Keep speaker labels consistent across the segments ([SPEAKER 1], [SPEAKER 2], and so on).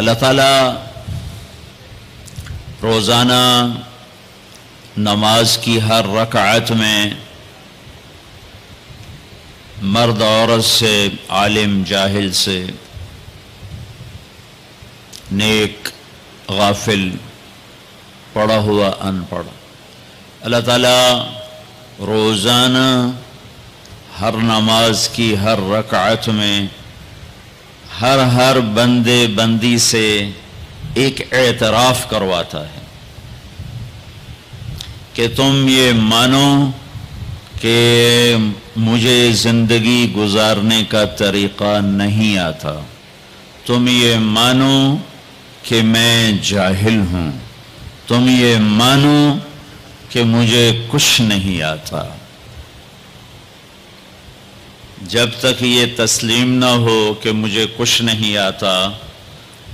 [SPEAKER 1] اللہ تعالیٰ روزانہ نماز کی ہر رکعت میں مرد عورت سے، عالم جاہل سے، نیک غافل، پڑھا ہوا ان پڑھ، اللہ تعالیٰ روزانہ ہر نماز کی ہر رکعت میں ہر بندے بندی سے ایک اعتراف کرواتا ہے کہ تم یہ مانو کہ مجھے زندگی گزارنے کا طریقہ نہیں آتا، تم یہ مانو کہ میں جاہل ہوں، تم یہ مانو کہ مجھے کچھ نہیں آتا۔ جب تک یہ تسلیم نہ ہو کہ مجھے کچھ نہیں آتا،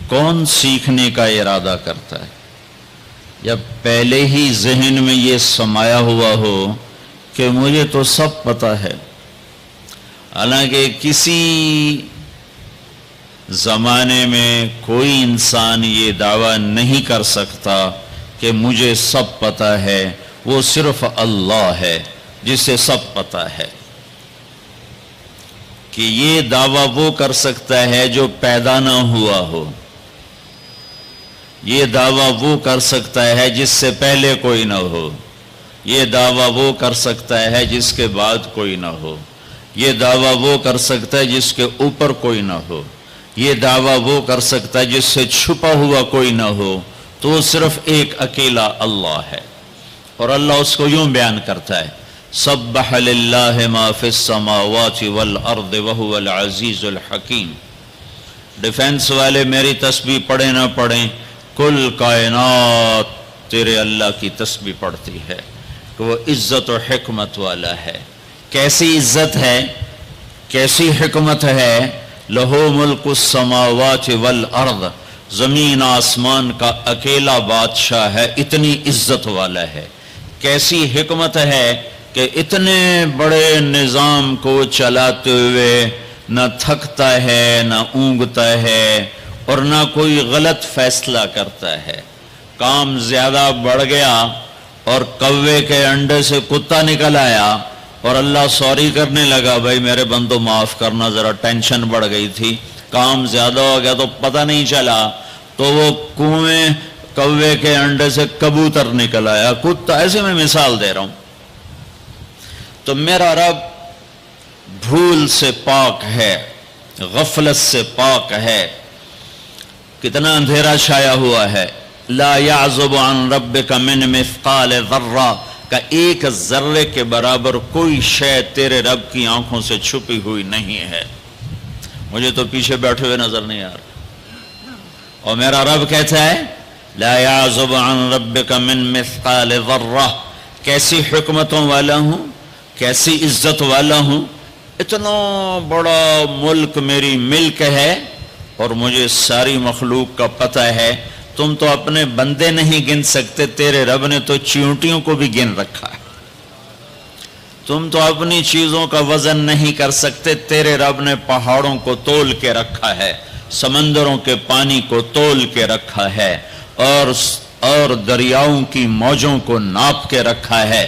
[SPEAKER 1] کون سیکھنے کا ارادہ کرتا ہے؟ جب پہلے ہی ذہن میں یہ سمایا ہوا ہو کہ مجھے تو سب پتہ ہے، حالانکہ کسی زمانے میں کوئی انسان یہ دعویٰ نہیں کر سکتا کہ مجھے سب پتہ ہے، وہ صرف اللہ ہے جسے سب پتہ ہے۔ کہ یہ دعویٰ وہ کر سکتا ہے جو پیدا نہ ہوا ہو، یہ دعویٰ وہ کر سکتا ہے جس سے پہلے کوئی نہ ہو، یہ دعویٰ وہ کر سکتا ہے جس کے بعد کوئی نہ ہو، یہ دعویٰ وہ کر سکتا ہے جس کے اوپر کوئی نہ ہو، یہ دعویٰ وہ کر سکتا ہے جس سے چھپا ہوا کوئی نہ ہو، تو وہ صرف ایک اکیلا اللہ ہے۔ اور اللہ اس کو یوں بیان کرتا ہے، سبح للہ ما فی السماوات والارض وہو العزیز الحکیم۔ ڈیفنس والے میری تسبیح پڑھیں نہ پڑھیں، کل کائنات تیرے اللہ کی تسبیح پڑھتی ہے کہ وہ عزت و حکمت والا ہے۔ کیسی عزت ہے، کیسی حکمت ہے؟ لہو ملک السماوات والارض، زمین آسمان کا اکیلا بادشاہ ہے، اتنی عزت والا ہے۔ کیسی حکمت ہے کہ اتنے بڑے نظام کو چلاتے ہوئے نہ تھکتا ہے، نہ اونگتا ہے، اور نہ کوئی غلط فیصلہ کرتا ہے۔ کام زیادہ بڑھ گیا اور کوے کے انڈے سے کتا نکل آیا اور اللہ سوری کرنے لگا، بھائی میرے بندو معاف کرنا، ذرا ٹینشن بڑھ گئی تھی، کام زیادہ ہو گیا تو پتہ نہیں چلا، تو وہ کنویں کوے کے انڈے سے کبوتر نکل آیا، کتا، ایسے میں مثال دے رہا ہوں۔ تو میرا رب بھول سے پاک ہے، غفلت سے پاک ہے۔ کتنا اندھیرا چھایا ہوا ہے، لا یعزب عن ربک من مثقال ذرہ، کا ایک ذرے کے برابر کوئی شے تیرے رب کی آنکھوں سے چھپی ہوئی نہیں ہے۔ مجھے تو پیچھے بیٹھے ہوئے نظر نہیں آ رہا، اور میرا رب کہتا ہے لا یعزب عن ربک من مثقال ذرہ۔ کیسی حکمتوں والا ہوں، کیسی عزت والا ہوں، اتنا بڑا ملک میری ملک ہے اور مجھے ساری مخلوق کا پتہ ہے۔ تم تو اپنے بندے نہیں گن سکتے، تیرے رب نے تو چیونٹیوں کو بھی گن رکھا ہے۔ تم تو اپنی چیزوں کا وزن نہیں کر سکتے، تیرے رب نے پہاڑوں کو تول کے رکھا ہے، سمندروں کے پانی کو تول کے رکھا ہے، اور دریاؤں کی موجوں کو ناپ کے رکھا ہے،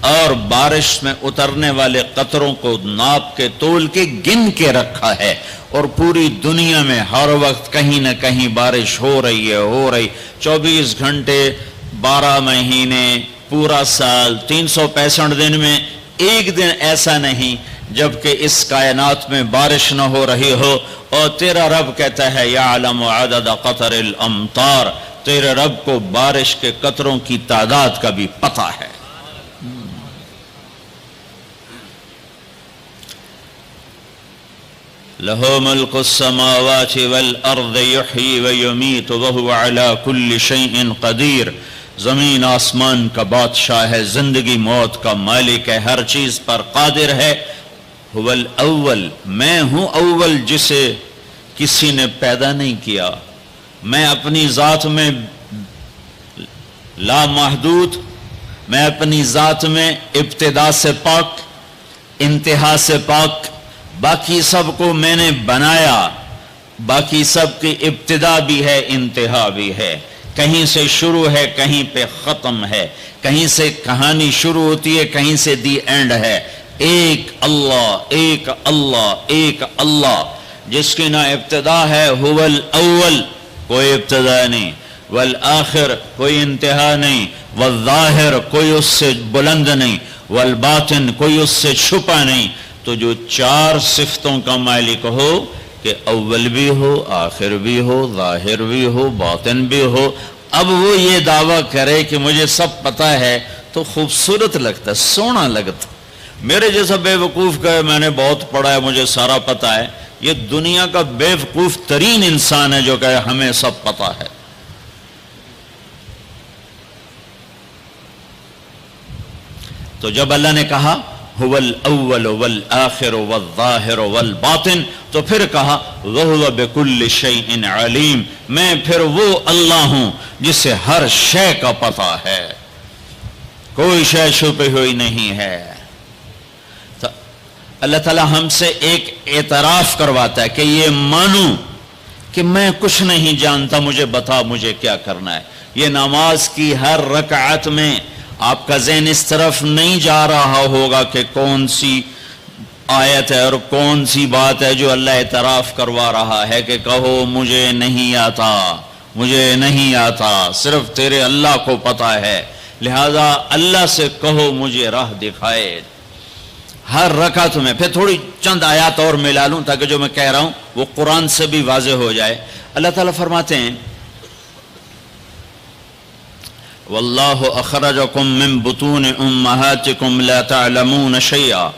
[SPEAKER 1] اور بارش میں اترنے والے قطروں کو ناپ کے تول کے گن کے رکھا ہے، اور پوری دنیا میں ہر وقت کہیں نہ کہیں بارش ہو رہی ہے، 24 گھنٹے، 12 مہینے، پورا سال، 365 دن میں ایک دن ایسا نہیں جبکہ اس کائنات میں بارش نہ ہو رہی ہو۔ اور تیرا رب کہتا ہے یعلم عدد قطر الامطار، تیرے رب کو بارش کے قطروں کی تعداد کا بھی پتہ ہے۔ لہو ملک السماوات والارض یحیی ویمیت وہو علی کل شیء قدیر۔ زمین آسمان کا بادشاہ ہے، زندگی موت کا مالک ہے، ہر چیز پر قادر ہے۔ هو الاول، میں ہوں اول جسے کسی نے پیدا نہیں کیا۔ میں اپنی ذات میں لامحدود، میں اپنی ذات میں ابتدا سے پاک، انتہا سے پاک، باقی سب کو میں نے بنایا، باقی سب کی ابتدا بھی ہے انتہا بھی ہے، کہیں سے شروع ہے کہیں پہ ختم ہے، کہیں سے کہانی شروع ہوتی ہے کہیں سے دی اینڈ ہے۔ ایک اللہ ایک اللہ ایک اللہ، جس کی نہ ابتدا ہے، هو الاول کوئی ابتدا نہیں، والآخر کوئی انتہا نہیں، والظاہر کوئی اس سے بلند نہیں، والباطن کوئی اس سے چھپا نہیں۔ تو جو چار صفتوں کا مالک ہو کہ اول بھی ہو، آخر بھی ہو، ظاہر بھی ہو، باطن بھی ہو، اب وہ یہ دعویٰ کرے کہ مجھے سب پتہ ہے تو خوبصورت لگتا ہے، سونا لگتا۔ میرے جیسا بے وقوف کہے میں نے بہت پڑھا ہے مجھے سارا پتہ ہے، یہ دنیا کا بے وقوف ترین انسان ہے جو کہے ہمیں سب پتہ ہے۔ تو جب اللہ نے کہا هو الاول والآخر والظاہر والباطن، تو پھر کہا وَهُوَ بِكُلِّ شَيْءٍ عَلِيمٌ، میں پھر وہ اللہ ہوں جسے ہر شے کا پتہ ہے، کوئی شے چھپی ہوئی نہیں ہے۔ تو اللہ تعالی ہم سے ایک اعتراف کرواتا ہے کہ یہ مانو کہ میں کچھ نہیں جانتا، مجھے بتا مجھے کیا کرنا ہے۔ یہ نماز کی ہر رکعت میں آپ کا ذہن اس طرف نہیں جا رہا ہوگا کہ کون سی آیت ہے اور کون سی بات ہے جو اللہ اعتراف کروا رہا ہے کہ کہو مجھے نہیں آتا، مجھے نہیں آتا، صرف تیرے اللہ کو پتہ ہے، لہذا اللہ سے کہو مجھے راہ دکھائے۔ ہر رکعت میں پھر تھوڑی چند آیات اور ملا لوں تاکہ جو میں کہہ رہا ہوں وہ قرآن سے بھی واضح ہو جائے۔ اللہ تعالیٰ فرماتے ہیں واللہ اخرجکم من بطون امہاتکم لا تعلمون شیئا،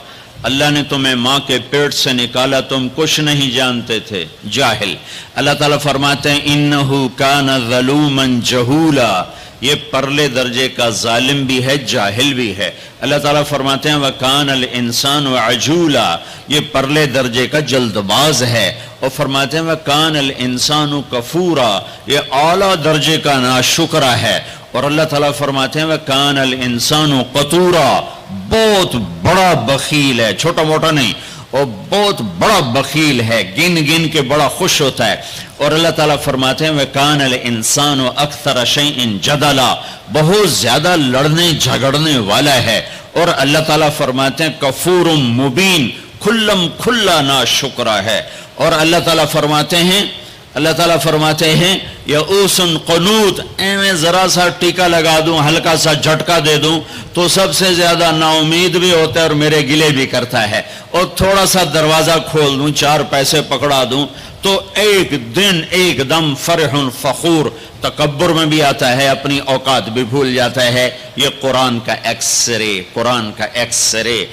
[SPEAKER 1] اللہ نے تمہیں ماں کے پیٹ سے نکالا تم کچھ نہیں جانتے تھے، جاہل۔ اللہ تعالیٰ فرماتے ہیں انہو کان ظلوما جہولا، یہ پرلے درجے کا ظالم بھی ہے جاہل بھی ہے۔ اللہ تعالیٰ فرماتے ہیں وَكَانَ الْإِنسَانُ عَجُولًا، یہ پرلے درجے کا جلد باز ہے۔ اور فرماتے ہیں وَكَانَ الْإِنسَانُ كَفُورًا، یہ اعلیٰ درجے کا ناشکرہ ہے۔ اور اللہ تعالیٰ فرماتے ہیں وَكَانَ الْإِنسَانُ قَتُورًا، بہت بڑا بخیل ہے، چھوٹا موٹا نہیں، اور بہت بڑا بخیل ہے، گن گن کے بڑا خوش ہوتا ہے۔ اور اللہ تعالیٰ فرماتے ہیں وَكَانَ الْإِنسَانُ أَكْثَرَ شَيْءٍ جَدَلًا، بہت زیادہ لڑنے جھگڑنے والا ہے۔ اور اللہ تعالیٰ فرماتے ہیں کفور مبین، کھلم کھلا ناشکرہ ہے۔ اور اللہ تعالیٰ فرماتے ہیں یئوس قنوط، میں ذرا سا ٹیکا لگا دوں، ہلکا سا جھٹکا دے دوں تو سب سے زیادہ نا امید بھی ہوتا ہے اور میرے گلے بھی کرتا ہے، اور تھوڑا سا دروازہ کھول دوں، چار پیسے پکڑا دوں تو ایک دن ایک دم فرح فخور، تکبر میں بھی آتا ہے، اپنی اوقات بھی بھول جاتا ہے۔ یہ قرآن کا ایکس رے، قرآن کا ایکس رے۔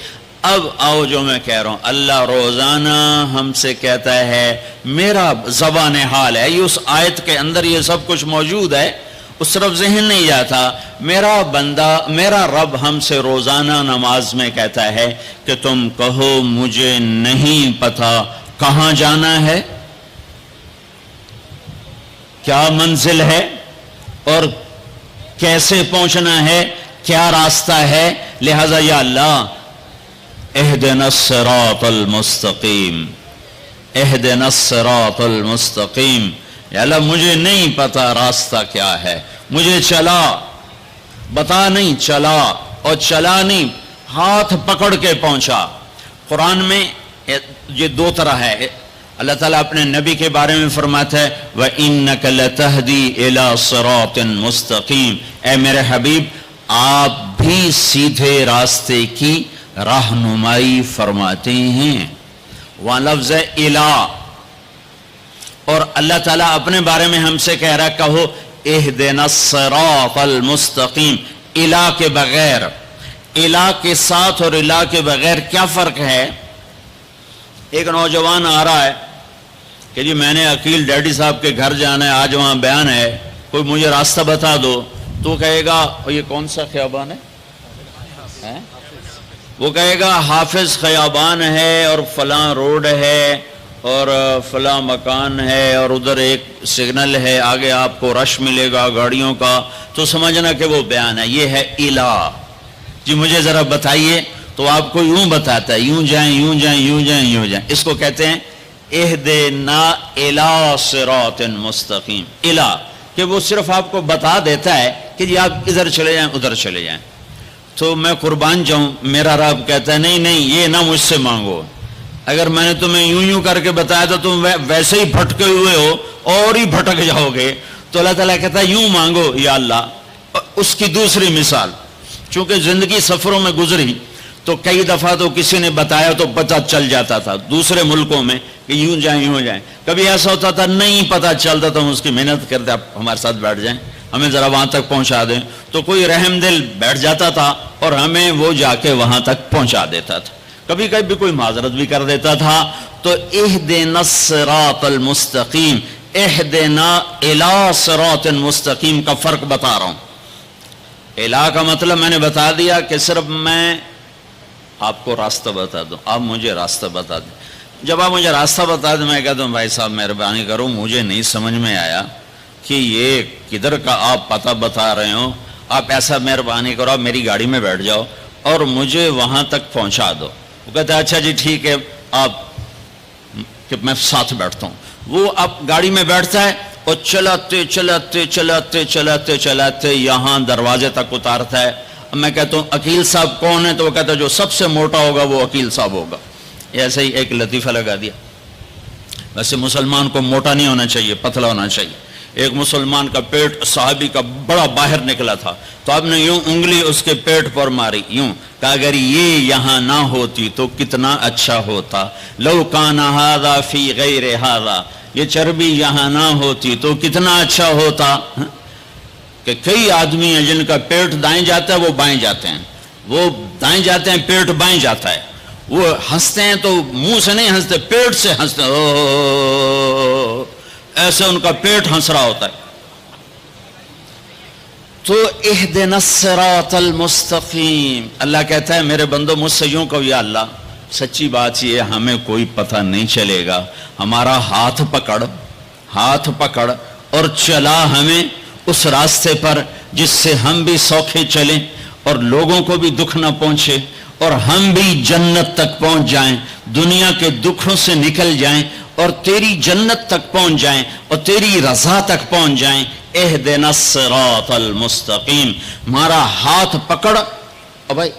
[SPEAKER 1] اب آؤ جو میں کہہ رہا ہوں، اللہ روزانہ ہم سے کہتا ہے میرا زبان حال ہے، یہ اس آیت کے اندر یہ سب کچھ موجود ہے، اس طرف ذہن نہیں جاتا۔ میرا بندہ، میرا رب ہم سے روزانہ نماز میں کہتا ہے کہ تم کہو مجھے نہیں پتا کہاں جانا ہے، کیا منزل ہے اور کیسے پہنچنا ہے، کیا راستہ ہے، لہذا یا اللہ اہدنا الصراط المستقیم، اہدنا الصراط المستقیم، یا اللہ مجھے نہیں پتا راستہ کیا ہے، مجھے چلا بتا نہیں، چلا اور چلا نہیں، ہاتھ پکڑ کے پہنچا۔ قرآن میں یہ دو طرح ہے۔ اللہ تعالیٰ اپنے نبی کے بارے میں فرماتا ہے وَإِنَّكَ لَتَهْدِي إِلَىٰ صِرَاطٍ مُسْتَقِيمٍ، اے میرے حبیب آپ بھی سیدھے راستے کی رہنمائی فرماتے ہیں۔ وہاں لفظ ہے الہ، اور اللہ تعالیٰ اپنے بارے میں ہم سے کہہ رہا کہو اہدنا الصراط المستقیم۔ الہ کے بغیر، الہ کے ساتھ اور الہ کے بغیر کیا فرق ہے؟ ایک نوجوان آ رہا ہے کہ جی میں نے عقیل ڈیڈی صاحب کے گھر جانا ہے، آج وہاں بیان ہے، کوئی مجھے راستہ بتا دو، تو کہے گا یہ کون سا خیابان ہے؟ وہ کہے گا حافظ خیابان ہے اور فلاں روڈ ہے اور فلاں مکان ہے اور ادھر ایک سگنل ہے، آگے آپ کو رش ملے گا گاڑیوں کا، تو سمجھنا کہ وہ بیان ہے۔ یہ ہے الہ۔ جی مجھے ذرا بتائیے، تو آپ کو یوں بتاتا ہے یوں جائیں یوں جائیں یوں جائیں یوں جائیں، اس کو کہتے ہیں اہدنا الی صراط مستقیم، الی کہ وہ صرف آپ کو بتا دیتا ہے کہ جی آپ ادھر چلے جائیں ادھر چلے جائیں، تو میں قربان جاؤں میرا رب کہتا ہے نہیں نہیں یہ نہ مجھ سے مانگو، اگر میں نے تمہیں یوں یوں کر کے بتایا تو تم ویسے ہی بھٹکے ہوئے ہو اور ہی بھٹک جاؤ گے، تو اللہ تعالیٰ کہتا ہے یوں مانگو یا اللہ۔ اس کی دوسری مثال، چونکہ زندگی سفروں میں گزری تو کئی دفعہ تو کسی نے بتایا تو پتہ چل جاتا تھا دوسرے ملکوں میں کہ یوں جائیں یوں جائیں، کبھی ایسا ہوتا تھا نہیں پتہ چلتا تو ہم اس کی محنت کرتے آپ ہمارے ساتھ بیٹھ جائیں ہمیں ذرا وہاں تک پہنچا دیں، تو کوئی رحم دل بیٹھ جاتا تھا اور ہمیں وہ جا کے وہاں تک پہنچا دیتا تھا، کبھی کبھی کوئی معذرت بھی کر دیتا تھا۔ تو اہدنا الصراط المستقیم، اہدنا الی صراط مستقیم کا فرق بتا رہا ہوں۔ الی کا مطلب میں نے بتا دیا کہ صرف میں آپ کو راستہ بتا دوں، آپ مجھے راستہ بتا دیں۔ جب آپ مجھے راستہ بتا دیں میں کہتا ہوں بھائی صاحب مہربانی کرو مجھے نہیں سمجھ میں آیا کہ یہ کدھر کا آپ پتہ بتا رہے ہو، آپ ایسا مہربانی کرو آپ میری گاڑی میں بیٹھ جاؤ اور مجھے وہاں تک پہنچا دو۔ وہ کہتا ہے اچھا جی ٹھیک ہے آپ، کہ میں ساتھ بیٹھتا ہوں۔ وہ اب گاڑی میں بیٹھتا ہے اور چلاتے چلاتے چلاتے چلاتے چلاتے یہاں دروازے تک اتارتا ہے۔ میں کہتا ہوں عقیل صاحب کون ہے؟ تو وہ کہتا ہے جو سب سے موٹا ہوگا وہ عقیل صاحب ہوگا۔ ایسے ہی ایک لطیفہ لگا دیا۔ ویسے مسلمان کو موٹا نہیں ہونا چاہیے، پتلا ہونا چاہیے۔ ایک مسلمان کا پیٹ صحابی کا بڑا باہر نکلا تھا، تو آپ نے یوں انگلی اس کے پیٹ پر ماری، یوں کہ اگر یہ یہاں نہ ہوتی تو کتنا اچھا ہوتا، لو کان ھذا فی غیر ھذا، یہ چربی یہاں نہ ہوتی تو کتنا اچھا ہوتا۔ کہ کئی آدمی ہیں جن کا پیٹ دائیں جاتا ہے وہ بائیں جاتے ہیں، وہ دائیں جاتے ہیں پیٹ بائیں جاتا ہے، وہ ہنستے ہیں تو منہ سے نہیں ہنستے پیٹ سے ہنستے ہیں، ایسے ان کا پیٹ ہنس رہا ہوتا ہے۔ تو اہدنا الصراط المستقیم، اللہ کہتا ہے میرے بندو مجھ سے یوں کہو یا اللہ سچی بات یہ ہمیں کوئی پتہ نہیں چلے گا، ہمارا ہاتھ پکڑ اور چلا ہمیں اس راستے پر جس سے ہم بھی سوکھے چلیں اور لوگوں کو بھی دکھ نہ پہنچے اور ہم بھی جنت تک پہنچ جائیں، دنیا کے دکھوں سے نکل جائیں اور تیری جنت تک پہنچ جائیں اور تیری رضا تک پہنچ جائیں۔ اہدنا الصراط المستقیم، ہمارا ہاتھ پکڑ، اور بھائی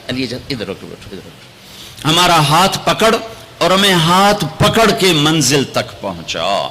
[SPEAKER 1] علی ادھر رکو بیٹھو، ادھر رکو، ہمارا ہاتھ پکڑ اور ہمیں ہاتھ پکڑ کے منزل تک پہنچا۔